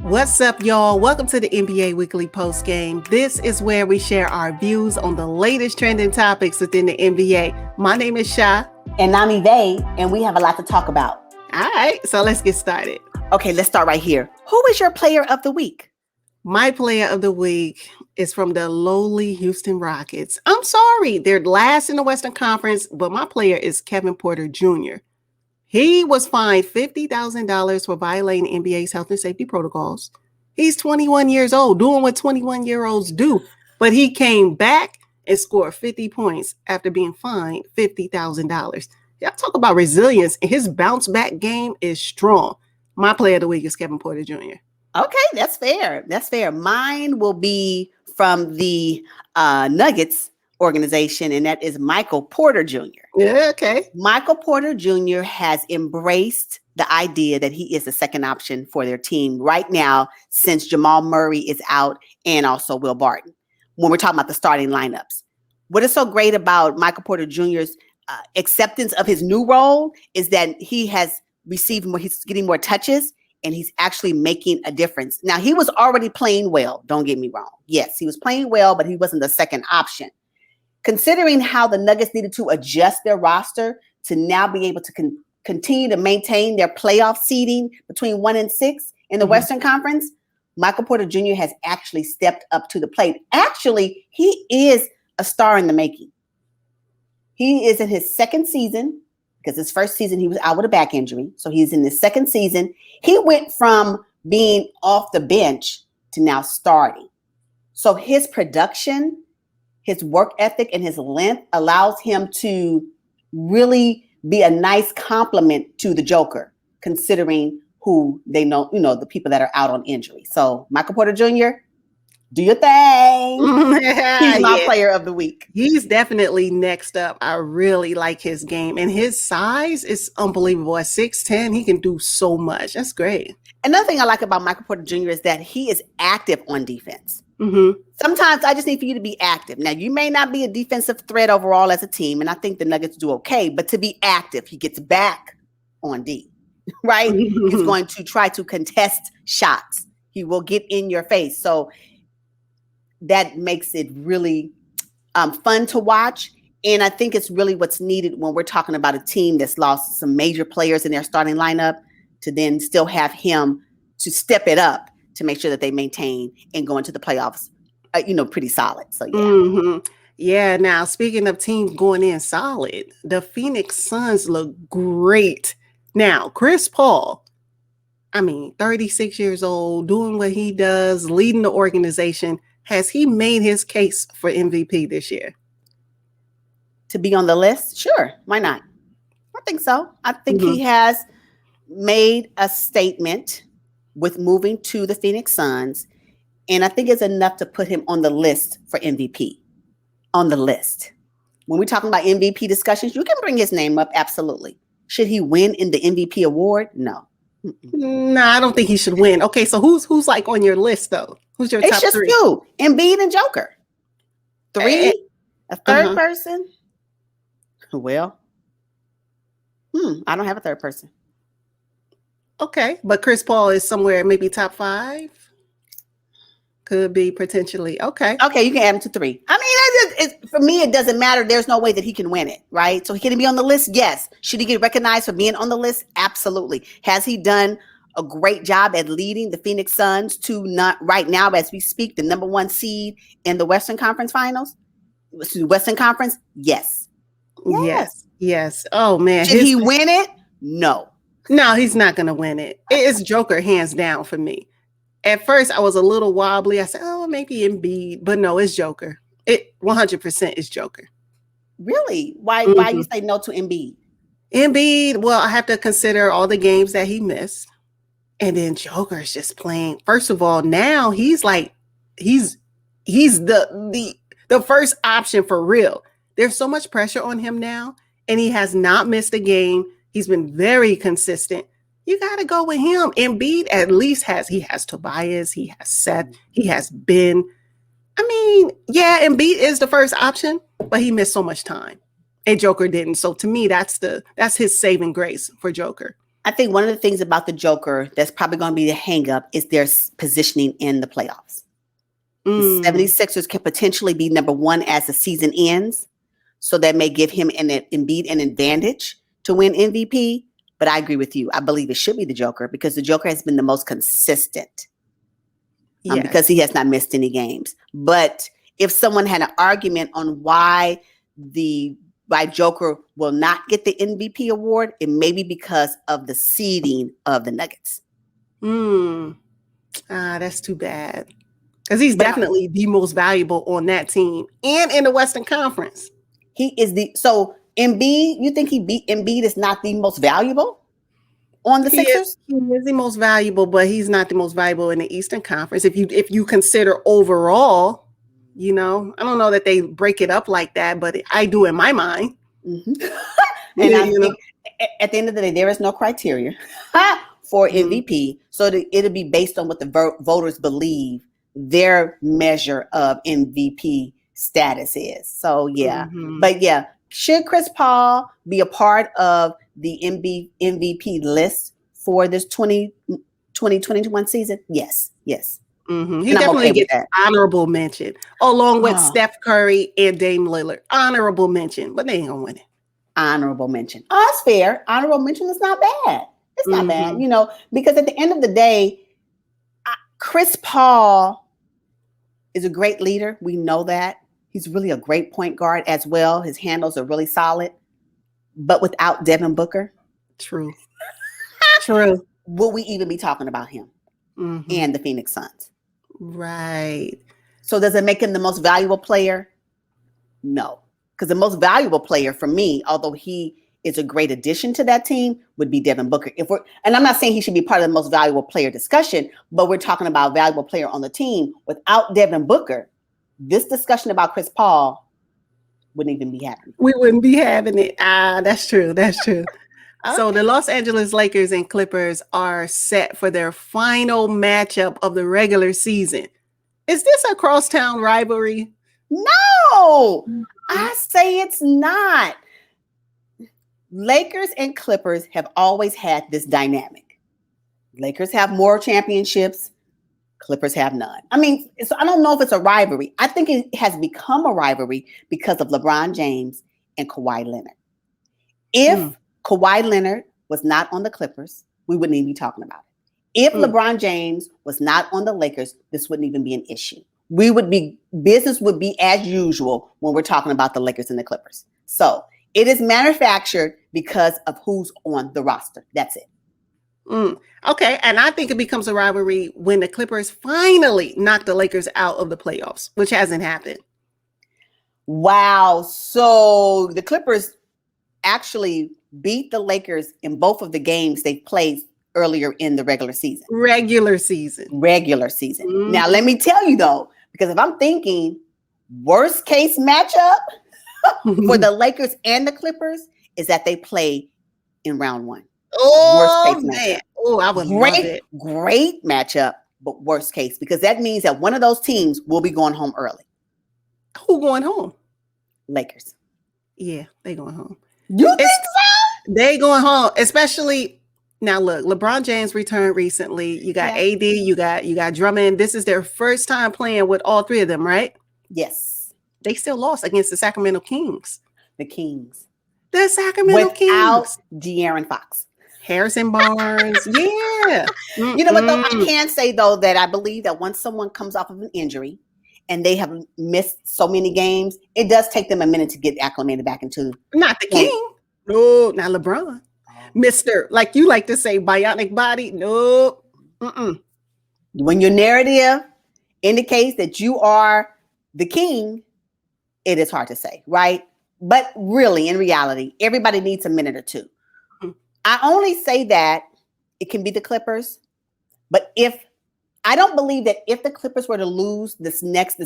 What's up, y'all? Welcome to the NBA Weekly Post Game. This is where we share our views on the latest trending topics within the NBA. My name is Sha. And I'm Evay, and we have a lot to talk about. All right, so let's get started. Okay, let's start right here. Who is your player of the week? My player of the week is from the lowly Houston Rockets. I'm sorry, they're last in the Western Conference, but my player is Kevin Porter Jr. He was fined $50,000 for violating NBA's health and safety protocols. He's 21 years old, doing what 21-year-olds do. But he came back and scored 50 points after being fined $50,000. Y'all talk about resilience. His bounce back game is strong. My player of the week is Kevin Porter Jr. Okay, that's fair. That's fair. Mine will be from the Nuggets organization, and that is Michael Porter Jr. Yeah, okay. Michael Porter Jr. has embraced the idea that he is the second option for their team right now since Jamal Murray is out and also Will Barton, when we're talking about the starting lineups. What is so great about Michael Porter Jr.'s acceptance of his new role is that he has received more, he's getting more touches, and he's actually making a difference. Now, he was already playing well, don't get me wrong. Yes, he was playing well, but he wasn't the second option. Considering how the Nuggets needed to adjust their roster to now be able to continue to maintain their playoff seeding between 1 and 6 in the Western Conference, Michael Porter Jr. has actually stepped up to the plate. Actually, he is a star in the making. He is in his second season, because his first season he was out with a back injury. So he's in his second season. He went from being off the bench to now starting. So his production, his work ethic, and his length allows him to really be a nice complement to the Joker, considering who they know, the people that are out on injury. So Michael Porter Jr., do your thing. He's my player of the week. He's definitely next up. I really like his game. And his size is unbelievable. At 6'10", he can do so much. That's great. Another thing I like about Michael Porter Jr. is that he is active on defense. Sometimes I just need for you to be active. Now, you may not be a defensive threat overall as a team, and I think the Nuggets do okay, but to be active, he gets back on D, right? He's going to try to contest shots. He will get in your face. So that makes it really fun to watch. And I think it's really what's needed when we're talking about a team that's lost some major players in their starting lineup, to then still have him to step it up to make sure that they maintain and go into the playoffs, pretty solid. So, yeah. Yeah, now, speaking of teams going in solid, the Phoenix Suns look great. Now, Chris Paul, 36 years old, doing what he does, leading the organization. Has he made his case for MVP this year? To be on the list? Sure. Why not? I think so. I think he has made a statement with moving to the Phoenix Suns, and I think it's enough to put him on the list for MVP. On the list. When we're talking about MVP discussions, you can bring his name up, absolutely. Should he win in the MVP award? No. No, I don't think he should win. Okay, so who's like on your list though? Who's your top three? It's just two: Embiid and Joker. Three, a third person. Well, I don't have a third person. Okay, but Chris Paul is somewhere maybe top 5. Could be potentially. Okay, you can add him to 3. For me, it doesn't matter. There's no way that he can win it, right? So can he be on the list? Yes. Should he get recognized for being on the list? Absolutely. Has he done a great job at leading the Phoenix Suns to, not right now as we speak, the number 1 seed in the Western Conference Finals? Western Conference? Yes. Yes. Oh man, should he win it? No, he's not going to win it. It's Joker hands down for me. At first, I was a little wobbly. I said, maybe Embiid, but no, it's Joker. It 100% is Joker. Really? Why you say no to Embiid? Embiid, well, I have to consider all the games that he missed. And then Joker is just playing. First of all, now he's the first option for real. There's so much pressure on him now, and he has not missed a game. He's been very consistent. You got to go with him. Embiid at least has Tobias, he has Seth, he has Ben. Embiid is the first option, but he missed so much time, and Joker didn't. So to me, that's his saving grace for Joker. I think one of the things about the Joker that's probably going to be the hang up is their positioning in the playoffs. The 76ers can potentially be number one as the season ends. So that may give him an advantage to win MVP. But I agree with you. I believe it should be the Joker because the Joker has been the most consistent because he has not missed any games. But if someone had an argument on why Joker will not get the MVP award, it may be because of the seeding of the Nuggets. That's too bad. Because he's definitely the most valuable on that team and in the Western Conference. He is so Embiid, you think Embiid is not the most valuable on the Sixers? He is the most valuable, but he's not the most valuable in the Eastern Conference. If you consider overall, I don't know that they break it up like that, but I do in my mind. Mm-hmm. And I think at the end of the day, there is no criteria for MVP. So it'll be based on what the voters believe their measure of MVP status is. So but should Chris Paul be a part of the MVP list for this 2021 season? Yes. He definitely gets honorable mention along with Steph Curry and Dame Lillard. Honorable mention, but they ain't gonna win it. Honorable mention. Oh, that's fair. Honorable mention is not bad. It's not bad, because at the end of the day, Chris Paul is a great leader. We know that. He's really a great point guard as well. His handles are really solid. But without Devin Booker. True. Will we even be talking about him and the Phoenix Suns? Right. So does it make him the most valuable player? No. Because the most valuable player for me, although he is a great addition to that team, would be Devin Booker. And I'm not saying he should be part of the most valuable player discussion, but we're talking about valuable player on the team. Without Devin Booker, this discussion about Chris Paul wouldn't even be happening. We wouldn't be having it. That's true. So the Los Angeles Lakers and Clippers are set for their final matchup of the regular season. Is this a crosstown rivalry? No, I say it's not. Lakers and Clippers have always had this dynamic. Lakers have more championships. Clippers have none. So I don't know if it's a rivalry. I think it has become a rivalry because of LeBron James and Kawhi Leonard. If Kawhi Leonard was not on the Clippers, we wouldn't even be talking about it. If LeBron James was not on the Lakers, this wouldn't even be an issue. Business would be as usual when we're talking about the Lakers and the Clippers. So it is manufactured because of who's on the roster. That's it. Okay, and I think it becomes a rivalry when the Clippers finally knock the Lakers out of the playoffs, which hasn't happened. Wow. So the Clippers actually beat the Lakers in both of the games they played earlier in the regular season. Regular season. Now, let me tell you, though, because if I'm thinking worst case matchup for the Lakers and the Clippers is that they play in round one. Oh, man. Oh, I would love it. Great matchup, but worst case, because that means that one of those teams will be going home early. Who going home? Lakers. Yeah, they going home. You think so? They going home, especially now. Look, LeBron James returned recently. You got AD, you got Drummond. This is their first time playing with all three of them, right? Yes. They still lost against the Sacramento Kings. The Sacramento Kings. Without De'Aaron Fox. Harrison Barnes. Yeah. You know what, though? I can say, though, that I believe that once someone comes off of an injury and they have missed so many games, it does take them a minute to get acclimated back into. Not the King. No, not LeBron. Mr. Like you like to say, bionic body. No. When your narrative indicates that you are the king, it is hard to say, right? But really, in reality, everybody needs a minute or two. I only say that it can be the Clippers, but I don't believe that if the Clippers were to lose this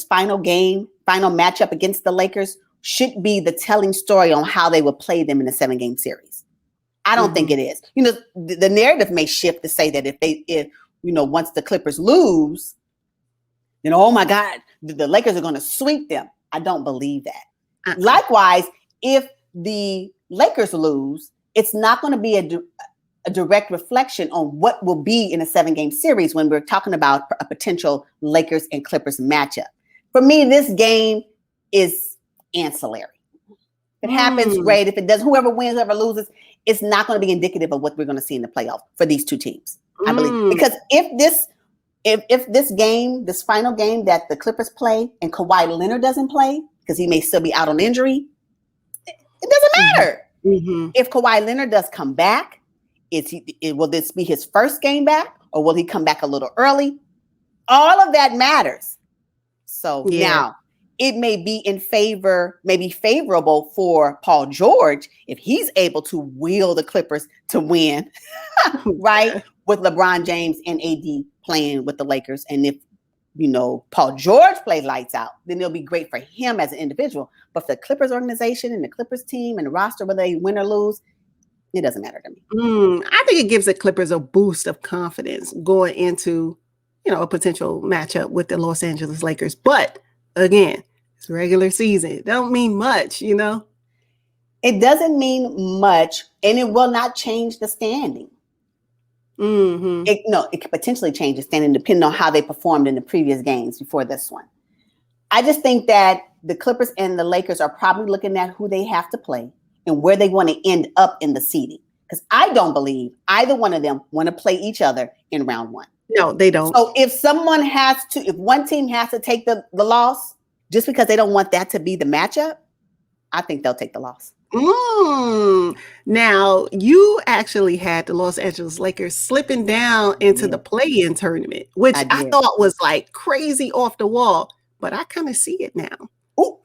final matchup against the Lakers, should be the telling story on how they would play them in a 7-game series. I don't think it is. The narrative may shift to say that if once the Clippers lose, oh my God, the Lakers are going to sweep them. I don't believe that. Likewise, if the Lakers lose, it's not going to be a direct reflection on what will be in a 7-game series when we're talking about a potential Lakers and Clippers matchup. For me, this game is ancillary. If it happens, great. If it doesn't, whoever wins, whoever loses, it's not going to be indicative of what we're going to see in the playoffs for these two teams, I believe. Because if this game, this final game that the Clippers play and Kawhi Leonard doesn't play, because he may still be out on injury, it doesn't matter. Mm-hmm. If Kawhi Leonard does come back, will this be his first game back, or will he come back a little early? All of that matters. So now it may be favorable for Paul George if he's able to wheel the Clippers to win, right? With LeBron James and AD playing with the Lakers. And if, Paul George plays lights out, then it'll be great for him as an individual. But for the Clippers organization and the Clippers team and the roster, whether they win or lose, it doesn't matter to me. I think it gives the Clippers a boost of confidence going into, a potential matchup with the Los Angeles Lakers. But again, it's regular season. It don't mean much, It doesn't mean much, and it will not change the standing. Mm-hmm. It could potentially change the standing depending on how they performed in the previous games before this one. I just think that the Clippers and the Lakers are probably looking at who they have to play and where they want to end up in the seeding. Because I don't believe either one of them want to play each other in round one. No, they don't. So if one team has to take the loss, just because they don't want that to be the matchup, I think they'll take the loss. Now, you actually had the Los Angeles Lakers slipping down into the play-in tournament, which I thought was like crazy off the wall, but I kind of see it now. Ooh.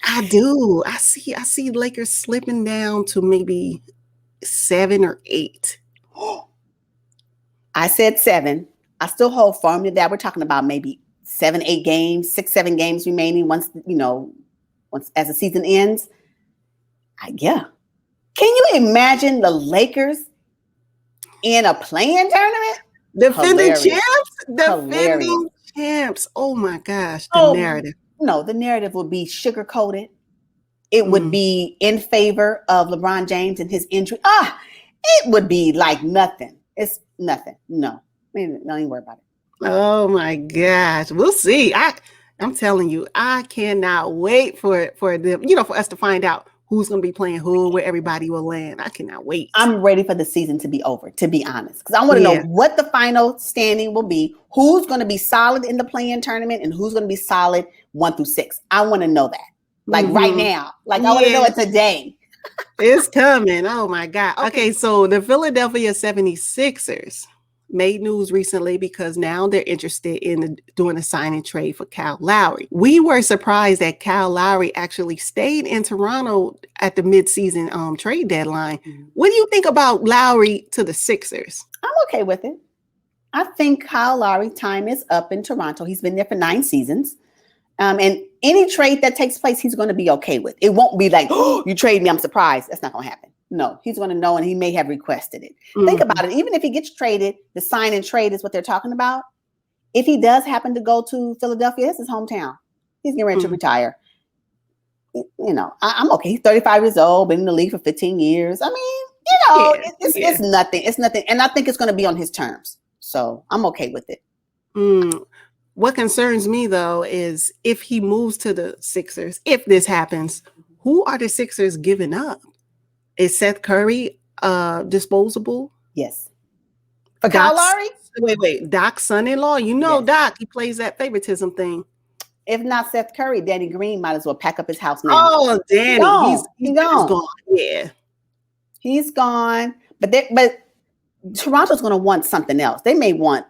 I do. I see Lakers slipping down to maybe 7 or 8. I said 7. I still hold firm to that. We're talking about maybe 7, 8 games, 6, 7 games remaining once as the season ends. Can you imagine the Lakers in a play-in tournament? Defending champs. Oh my gosh, the narrative. No, the narrative would be sugar-coated. It would be in favor of LeBron James and his injury. It would be like nothing. It's nothing. No, don't even worry about it. Oh my gosh, we'll see. I'm telling you, I cannot wait for them. For us to find out who's going to be playing who, where everybody will land. I cannot wait. I'm ready for the season to be over, to be honest, because I want to know what the final standing will be, who's going to be solid in the play-in tournament, and who's going to be solid 1 through 6. I want to know that, right now. I want to know it today. It's coming. Oh my God. Okay, so the Philadelphia 76ers made news recently because now they're interested in doing a sign and trade for Kyle Lowry. We were surprised that Kyle Lowry actually stayed in Toronto at the midseason trade deadline. What do you think about Lowry to the Sixers? I'm okay with it. I think Kyle Lowry's time is up in Toronto. He's been there for 9 seasons. And any trade that takes place, he's going to be okay with. It won't be like, you trade me, I'm surprised. That's not going to happen. No, he's going to know, and he may have requested it. Think about it. Even if he gets traded, the sign and trade is what they're talking about. If he does happen to go to Philadelphia, this is his hometown. He's getting ready to retire. I'm okay. He's 35 years old, been in the league for 15 years. I mean, it's nothing. It's nothing. And I think it's going to be on his terms. So I'm okay with it. What concerns me, though, is if he moves to the Sixers, if this happens, who are the Sixers giving up? Is Seth Curry disposable? Yes. For Kyle Lowry? Wait. Doc's son-in-law? Yes. Doc, he plays that favoritism thing. If not Seth Curry, Danny Green might as well pack up his house now. Oh, Danny. He's gone. Yeah. He's gone. But Toronto's going to want something else. They may want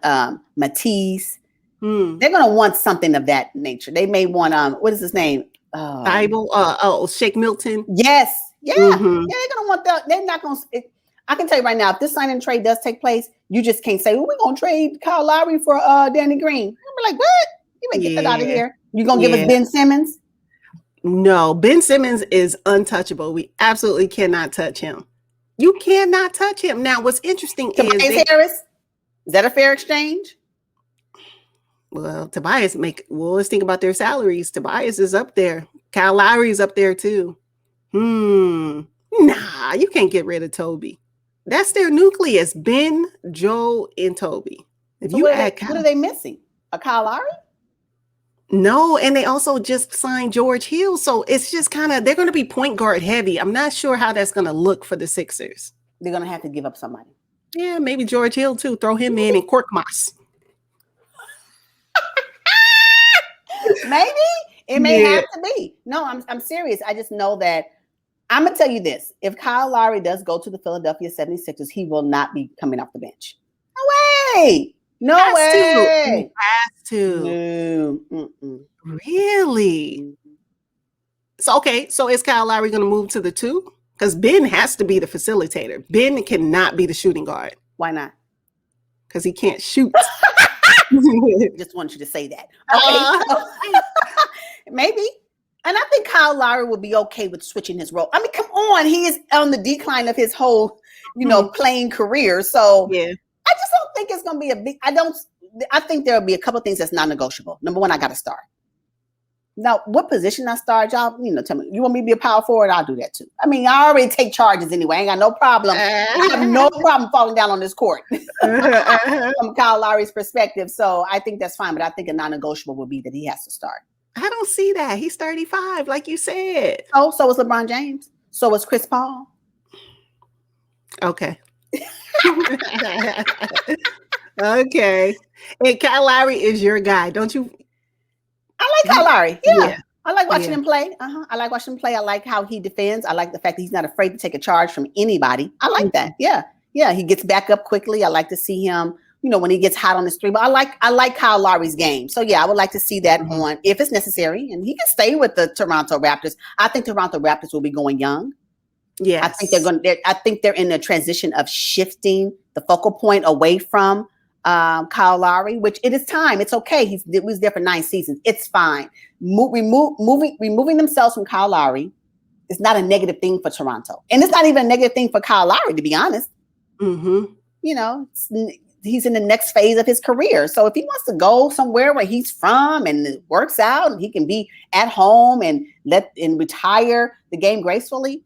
Matisse. They're going to want something of that nature. They may want, what is his name? Shake Milton. Yes. Yeah, they're gonna want that. They're not gonna. I can tell you right now, if this sign and trade does take place, you just can't say, "Well, we're gonna trade Kyle Lowry for Danny Green." I'm like, what? You may get that out of here. You gonna give us Ben Simmons? No, Ben Simmons is untouchable. We absolutely cannot touch him. You cannot touch him. Now, what's interesting Tobias Harris. Is that a fair exchange? Well, Tobias let's think about their salaries. Tobias is up there. Kyle Lowry is up there too. Nah, you can't get rid of Toby. That's their nucleus: Ben, Joe, and Toby. If So you what add are they missing? A Kyle Lowry? No, and they also just signed George Hill, so it's just kind of they're going to be point guard heavy. I'm not sure how that's going to look for the Sixers. They're going to have to give up somebody. Yeah, maybe George Hill too. Throw him in and Korkmaz. Maybe it may have to be. No, I'm serious. I just know that I'm gonna tell you this: if Kyle Lowry does go to the Philadelphia 76ers, he will not be coming off the bench. No way. No way. Has to. No. Really? So okay. So is Kyle Lowry going to move to the 2? Because Ben has to be the facilitator. Ben cannot be the shooting guard. Why not? Because he can't shoot. Just want you to say that. Okay. Maybe. And I think Kyle Lowry will be okay with switching his role. I mean, come on. He is on the decline of his whole, playing career. So yeah. I just don't think it's going to be a big, I think there'll be a couple of things that's non-negotiable. Number one, I got to start. Now, what position I start, y'all, tell me, you want me to be a power forward? I'll do that too. I mean, I already take charges anyway. I ain't got no problem. I have no problem falling down on this court from Kyle Lowry's perspective. So I think that's fine. But I think a non-negotiable will be that he has to start. I don't see that. He's 35, like you said. Oh, so is LeBron James. So is Chris Paul. Okay. Okay. And Kyle Lowry is your guy, don't you? I like Kyle Lowry. Yeah. I like watching him play. I like watching him play. I like how he defends. I like the fact that he's not afraid to take a charge from anybody. I like that. Yeah. Yeah. He gets back up quickly. I like to see him, when he gets hot on the street. But I like Kyle Lowry's game. So yeah, I would like to see that on if it's necessary. And he can stay with the Toronto Raptors. I think Toronto Raptors will be going young. Yeah. I think they're in the transition of shifting the focal point away from Kyle Lowry, which it is time. It's okay. He was there for 9 seasons. It's fine. Removing themselves from Kyle Lowry is not a negative thing for Toronto. And it's not even a negative thing for Kyle Lowry, to be honest. Mm-hmm. He's in the next phase of his career. So if he wants to go somewhere where he's from and it works out and he can be at home and retire the game gracefully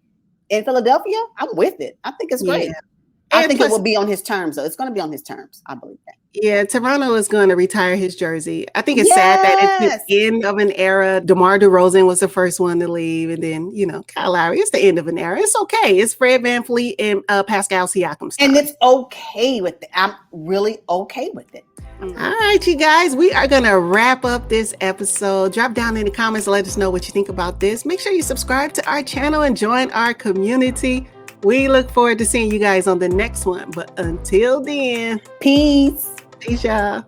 in Philadelphia, I'm with it. I think it's great. Yeah. I think it will be on his terms, though. It's going to be on his terms. I believe that. Yeah, Toronto is going to retire his jersey. I think it's sad that it's the end of an era. DeMar DeRozan was the first one to leave. And then, Kyle Lowry, it's the end of an era. It's okay. It's Fred VanVleet and Pascal Siakam. And it's okay with it. I'm really okay with it. All right, you guys, we are going to wrap up this episode. Drop down in the comments and let us know what you think about this. Make sure you subscribe to our channel and join our community. We look forward to seeing you guys on the next one. But until then, peace. Peace, y'all.